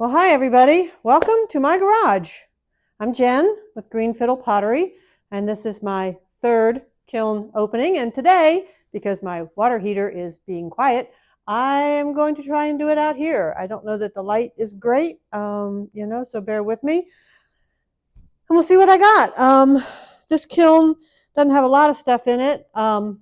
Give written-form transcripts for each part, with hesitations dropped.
Well, hi everybody. Welcome to my garage. I'm Jen with Green Fiddle Pottery, and this is my third kiln opening. And today, because my water heater is being quiet, I am going to try and do it out here. I don't know that the light is great, so bear with me. And we'll see what I got. This kiln doesn't have a lot of stuff in it. I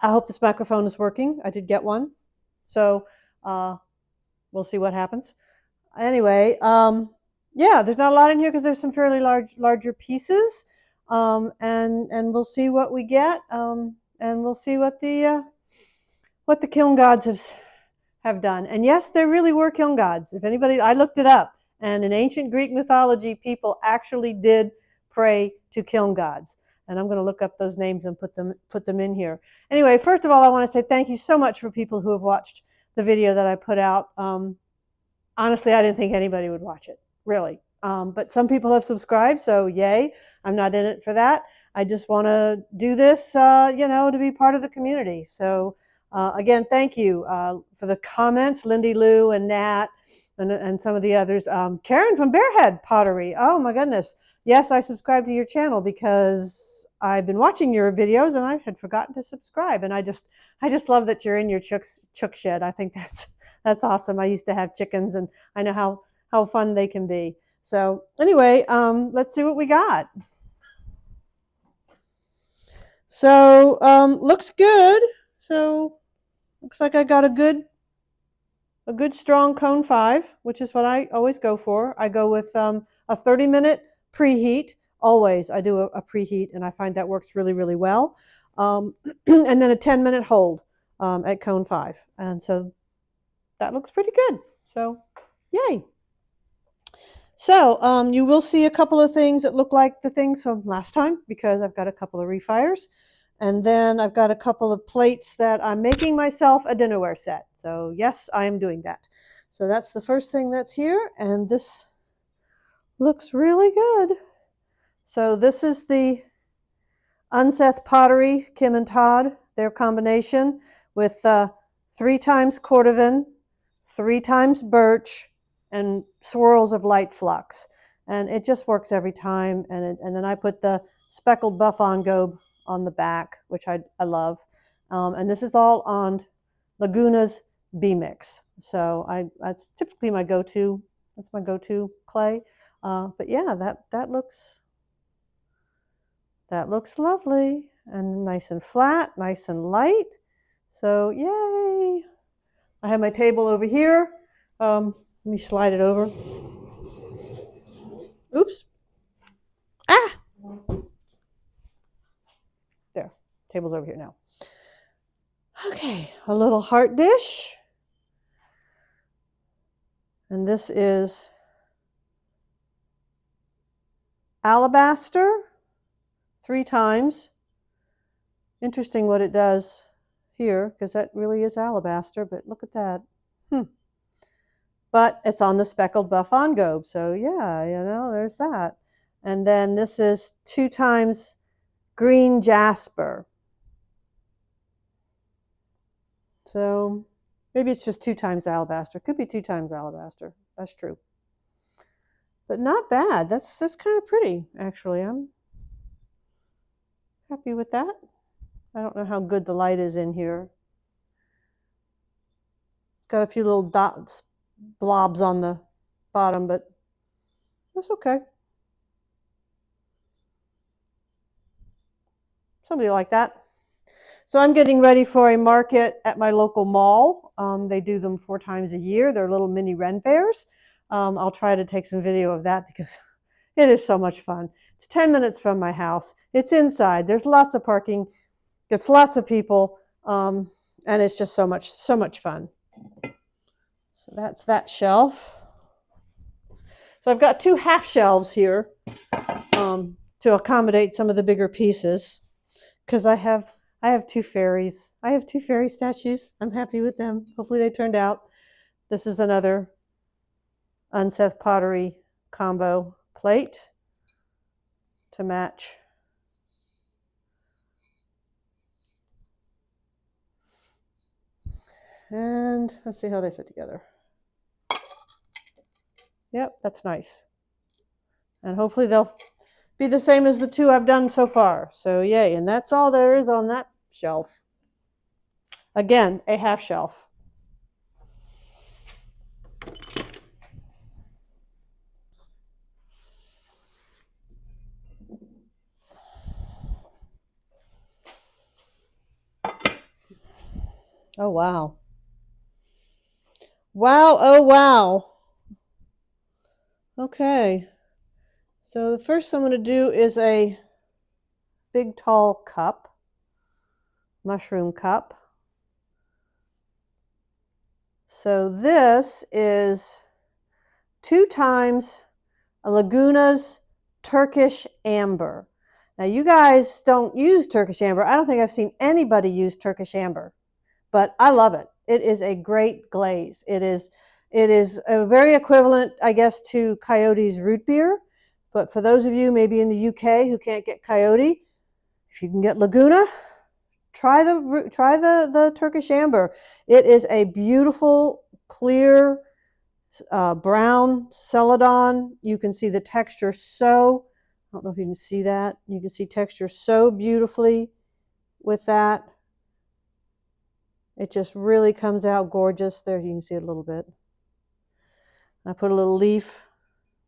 hope this microphone is working. I did get one. So we'll see what happens. Anyway, yeah, there's not a lot in here because there's some fairly larger pieces, and we'll see what we get, and we'll see what the kiln gods have done. And yes, there really were kiln gods. If anybody, I looked it up, and in ancient Greek mythology, people actually did pray to kiln gods. And I'm going to look up those names and put them in here. Anyway, first of all, I want to say thank you so much for people who have watched the video that I put out. Honestly, I didn't think anybody would watch it, really. But some people have subscribed, so yay. I'm not in it for that. I just want to do this, to be part of the community. So again, thank you for the comments, Lindy Lou and Nat and some of the others. Karen from Bearhead Pottery. Oh my goodness. Yes, I subscribed to your channel because I've been watching your videos and I had forgotten to subscribe. And I just love that you're in your chook shed. I think that's awesome. I used to have chickens, and I know how fun they can be. So anyway, let's see what we got. So looks good. So looks like I got a good strong cone 5, which is what I always go for. I go with a 30-minute preheat. Always, I do a preheat, and I find that works really, really well. And then a 10-minute hold at cone 5, and so that looks pretty good. So, yay. So, you will see a couple of things that look like the things from last time because I've got a couple of refires. And then I've got a couple of plates that I'm making myself a dinnerware set. So, yes, I am doing that. So, that's the first thing that's here. And this looks really good. So, this is the Unseth Pottery, Kim and Todd, their combination with 3 times cordovan, 3 times birch, and swirls of light flux. And it just works every time. And then I put the speckled buff engobe on the back, which I love. And this is all on Laguna's B-mix. So that's typically my go-to. That's my go-to clay. But yeah, that looks lovely and nice and flat, nice and light. So yay! I have my table over here. Let me slide it over. Oops. Ah! There. Table's over here now. Okay, a little heart dish. And this is alabaster, 3 times. Interesting what it does here, because that really is alabaster, but look at that. But it's on the speckled buff engobe, so yeah, there's that. And then this is 2 times green jasper. So maybe it's just 2 times alabaster. Could be 2 times alabaster. That's true. But not bad. That's kind of pretty, actually. I'm happy with that. I don't know how good the light is in here. Got a few little dots, blobs on the bottom, but that's okay. Somebody like that. So I'm getting ready for a market at my local mall. They do them 4 times a year. They're little mini Ren fairs. I'll try to take some video of that because it is so much fun. It's 10 minutes from my house. It's inside. There's lots of parking. It's lots of people. And it's just so much fun. So that's that shelf. So I've got 2 half shelves here to accommodate some of the bigger pieces because I have 2 fairies. I have 2 fairy statues. I'm happy with them. Hopefully they turned out. This is another Unseth Pottery combo plate to match. And let's see how they fit together. Yep, that's nice. And hopefully they'll be the same as the two I've done so far. So yay, and that's all there is on that shelf. Again, a half shelf. Oh, wow. Wow, oh, wow. Okay. So the first I'm going to do is a big tall cup, mushroom cup. So this is 2 times a Laguna's Turkish amber. Now you guys don't use Turkish amber. I don't think I've seen anybody use Turkish amber, but I love it. It is a great glaze. It is a very equivalent, I guess, to Coyote's root beer. But for those of you maybe in the UK who can't get Coyote, if you can get Laguna, try the Turkish amber. It is a beautiful, clear, brown celadon. You can see the texture so, I don't know if you can see that. You can see texture so beautifully with that. It just really comes out gorgeous. There you can see it a little bit. I put a little leaf,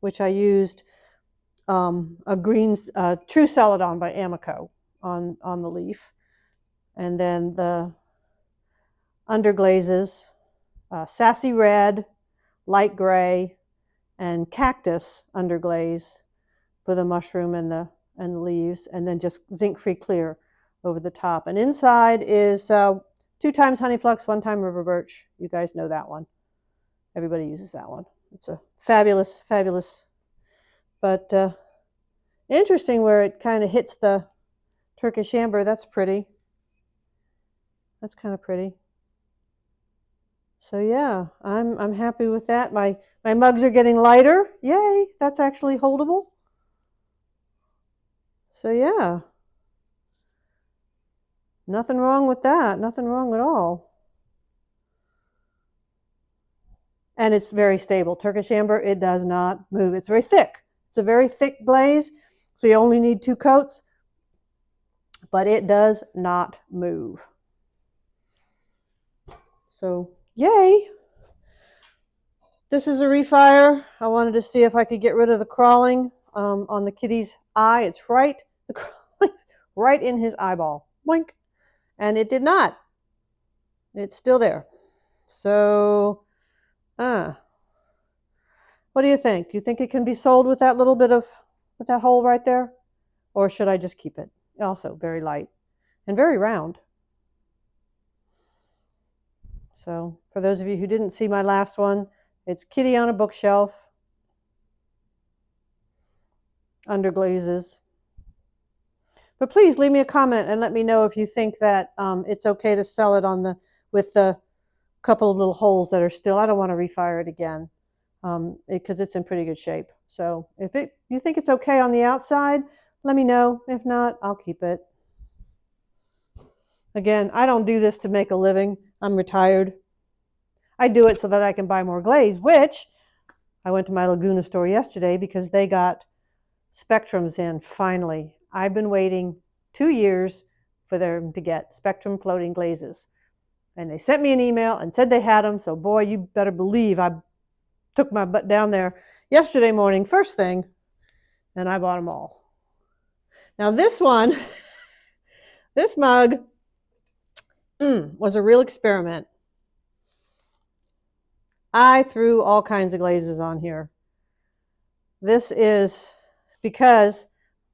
which I used a green True Celadon by Amaco on the leaf. And then the underglazes, Sassy Red, Light Gray, and Cactus underglaze for the mushroom and the leaves, and then just zinc-free clear over the top. And inside is 2 times honey flux, 1 time river birch. You guys know that one. Everybody uses that one. It's a fabulous, fabulous, but interesting where it kind of hits the Turkish amber. That's pretty. That's kind of pretty. So yeah, I'm happy with that. My mugs are getting lighter. Yay, that's actually holdable. So yeah, nothing wrong with that. Nothing wrong at all. And it's very stable. Turkish amber, it does not move. It's very thick. It's a very thick glaze, so you only need 2 coats, but it does not move. So yay. This is a refire. I wanted to see if I could get rid of the crawling on the kitty's eye. It's right, the crawling's right in his eyeball. Boink. And it did not. It's still there. So, what do you think? Do you think it can be sold with that little bit of, with that hole right there? Or should I just keep it? Also very light and very round. So for those of you who didn't see my last one, it's Kitty on a bookshelf, underglazes. But please leave me a comment and let me know if you think that it's okay to sell it on the, with the couple of little holes that are still. I don't want to refire it again because it's in pretty good shape. So if you think it's okay on the outside, let me know. If not, I'll keep it. Again, I don't do this to make a living. I'm retired. I do it so that I can buy more glaze, which I went to my Laguna store yesterday because they got spectrums in finally. I've been waiting 2 years for them to get spectrum floating glazes. And they sent me an email and said they had them. So boy, you better believe I took my butt down there yesterday morning, first thing, and I bought them all. Now this one, this mug was a real experiment. I threw all kinds of glazes on here. This is because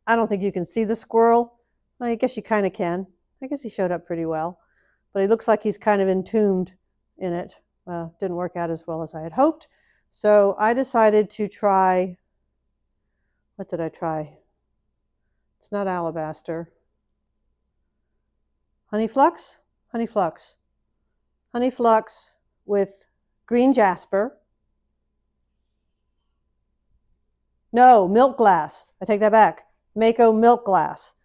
I don't think you can see the squirrel. Well, I guess you kind of can. I guess he showed up pretty well. But he looks like he's kind of entombed in it. Well, didn't work out as well as I had hoped. So I decided to try, what did I try? It's not alabaster. Honey flux? Honey flux. Honey flux with green jasper. No, milk glass. I take that back. Mayco milk glass.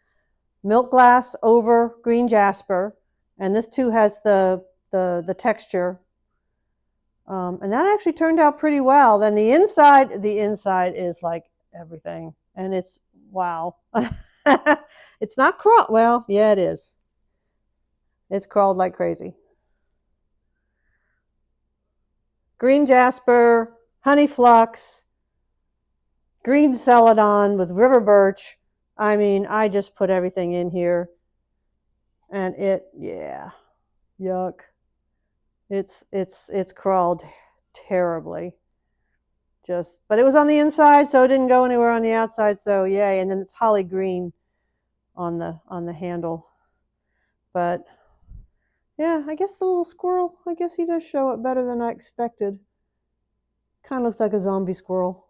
Milk glass over green jasper. And this too has the texture. And that actually turned out pretty well. Then the inside is like everything. And it's, wow. It's not crawl. Well, yeah, it is. It's crawled like crazy. Green jasper, honey flux, green celadon with river birch. I mean, I just put everything in here. And it, yeah, yuck. It's crawled terribly. But it was on the inside, so it didn't go anywhere on the outside, so yay. And then it's holly green on the handle. But yeah, I guess the little squirrel, I guess he does show it better than I expected. Kind of looks like a zombie squirrel.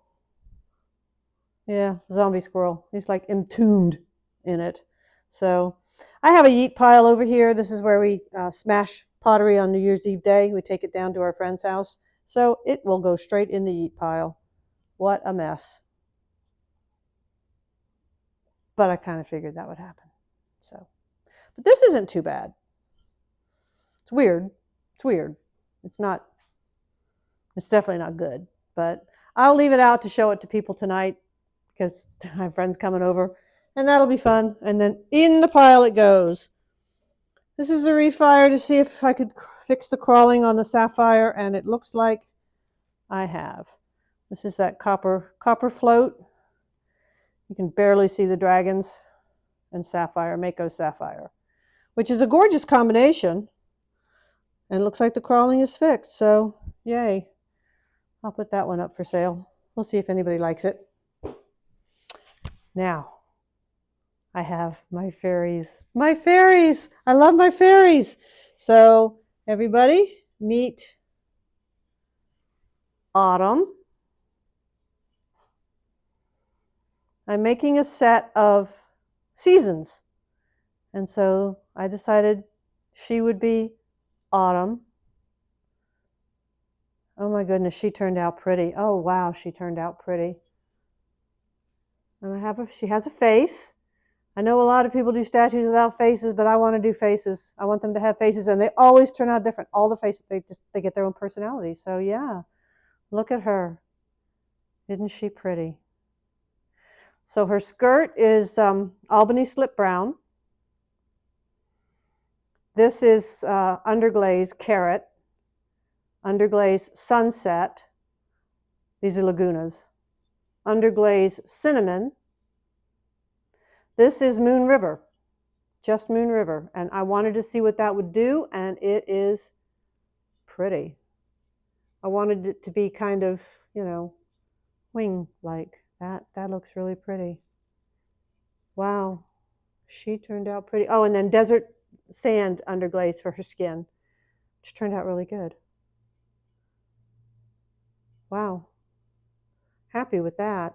Yeah, zombie squirrel. He's like entombed in it. So I have a yeet pile over here. This is where we smash pottery on New Year's Eve day. We take it down to our friend's house. So it will go straight in the yeet pile. What a mess. But I kind of figured that would happen. So, but this isn't too bad. It's weird. It's weird. It's definitely not good. But I'll leave it out to show it to people tonight because I have friends coming over. And that'll be fun. And then in the pile it goes. This is a refire to see if I could fix the crawling on the sapphire, and it looks like I have. This is that copper float. You can barely see the dragons and sapphire, Mayco sapphire, which is a gorgeous combination. And it looks like the crawling is fixed, so yay. I'll put that one up for sale. We'll see if anybody likes it. Now, I have my fairies. My fairies! I love my fairies! So, everybody, meet Autumn. I'm making a set of seasons. And so I decided she would be Autumn. Oh my goodness, she turned out pretty. Oh wow, she turned out pretty. And she has a face. I know a lot of people do statues without faces, but I want to do faces. I want them to have faces, and they always turn out different. All the faces, they get their own personality. So yeah, look at her. Isn't she pretty? So her skirt is Albany slip brown. This is underglaze carrot, underglaze sunset. These are Lagunas. Underglaze cinnamon. This is Moon River, just Moon River. And I wanted to see what that would do, and it is pretty. I wanted it to be kind of, wing-like. That looks really pretty. Wow, she turned out pretty. Oh, and then desert sand underglaze for her skin, which turned out really good. Wow, happy with that.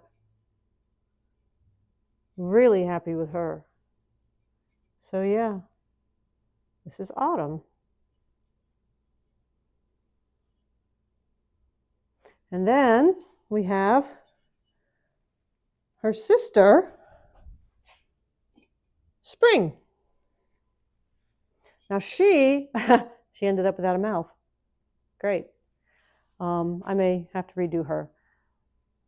Really happy with her. So yeah, this is Autumn. And then we have her sister, Spring. Now she ended up without a mouth. Great. I may have to redo her.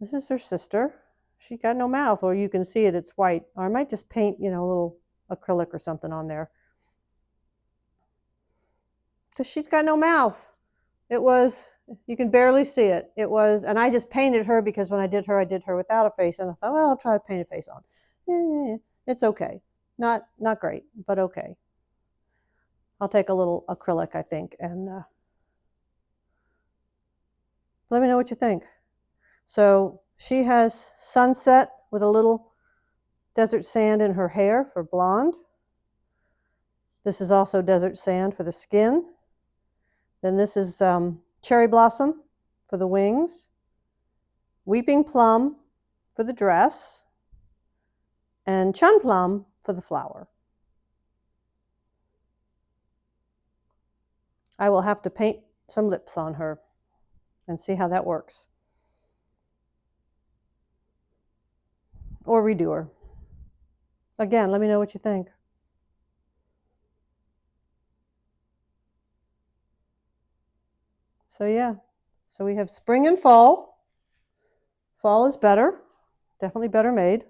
This is her sister. She got no mouth, or you can see it, it's white. Or I might just paint, a little acrylic or something on there. So she's got no mouth. You can barely see it. And I just painted her because when I did her without a face. And I thought, well, I'll try to paint a face on. It's okay. Not great, but okay. I'll take a little acrylic, I think, and let me know what you think. So she has sunset with a little desert sand in her hair for blonde. This is also desert sand for the skin. Then this is cherry blossom for the wings, weeping plum for the dress, and chun plum for the flower. I will have to paint some lips on her and see how that works. Or redo her. Again, let me know what you think. So yeah, So we have spring and fall. Fall is better, definitely better made.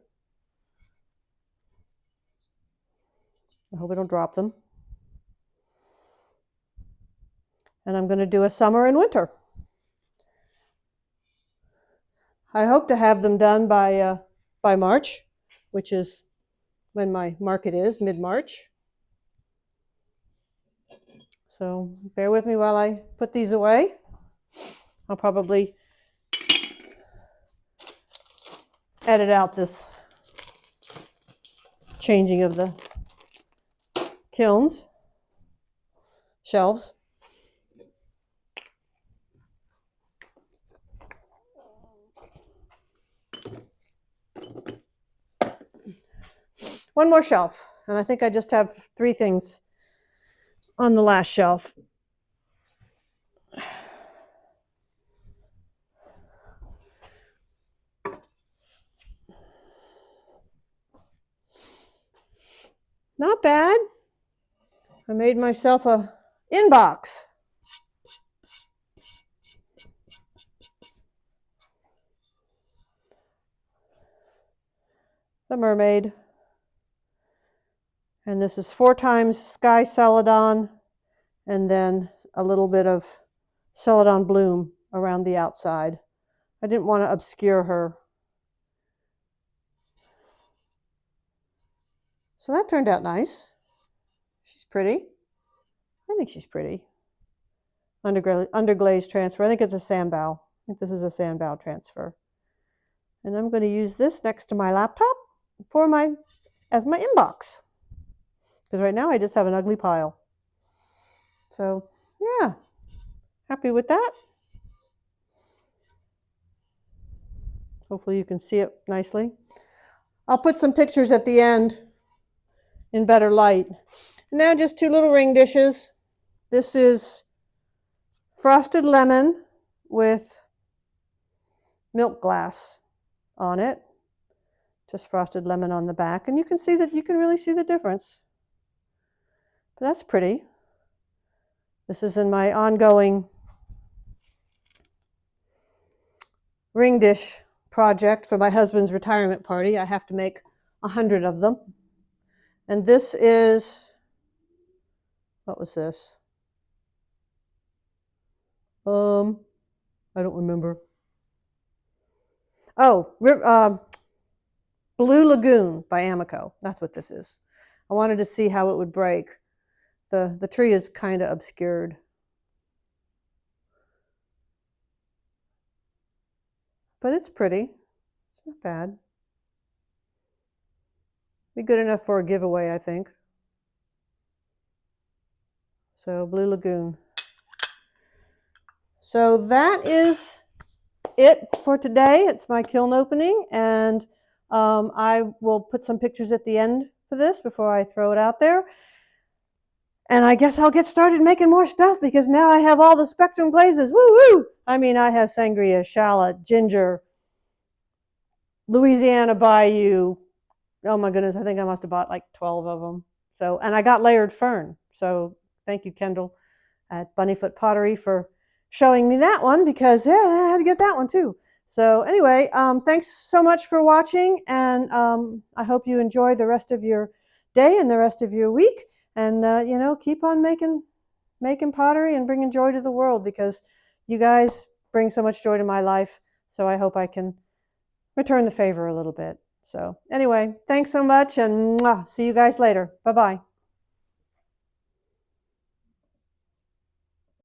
I hope I don't drop them. And I'm going to do a summer and winter. I hope to have them done by March, which is when my market is, mid-March. So bear with me while I put these away. I'll probably edit out this changing of the kilns, shelves. One more shelf, and I think I just have 3 things on the last shelf. Not bad. I made myself a inbox. The mermaid. And this is 4 times Sky Celadon, and then a little bit of Celadon bloom around the outside. I didn't want to obscure her. So that turned out nice. She's pretty. I think she's pretty. Underglaze transfer. I think it's a sandbow. I think this is a sandbow transfer. And I'm going to use this next to my laptop as my inbox. Because right now I just have an ugly pile. So yeah, happy with that. Hopefully you can see it nicely. I'll put some pictures at the end in better light. And now just 2 little ring dishes. This is frosted lemon with milk glass on it. Just frosted lemon on the back. And you can see that you can really see the difference. But that's pretty. This is in my ongoing ring dish project for my husband's retirement party. I have to make 100 of them. And this is, what was this? I don't remember. Oh, Blue Lagoon by Amaco. That's what this is. I wanted to see how it would break. The tree is kind of obscured. But it's pretty. It's not bad. Be good enough for a giveaway, I think. So Blue Lagoon. So that is it for today. It's my kiln opening, and I will put some pictures at the end for this before I throw it out there. And I guess I'll get started making more stuff because now I have all the spectrum glazes. Woo woo! I mean, I have sangria, shallot, ginger, Louisiana Bayou. Oh my goodness, I think I must have bought like 12 of them. So, and I got layered fern. So thank you, Kendall, at Bunnyfoot Pottery for showing me that one, because yeah, I had to get that one too. So anyway, thanks so much for watching, and I hope you enjoy the rest of your day and the rest of your week. And you know, keep on making pottery and bringing joy to the world, because you guys bring so much joy to my life. So I hope I can return the favor a little bit. So anyway, thanks so much, and see you guys later. Bye-bye.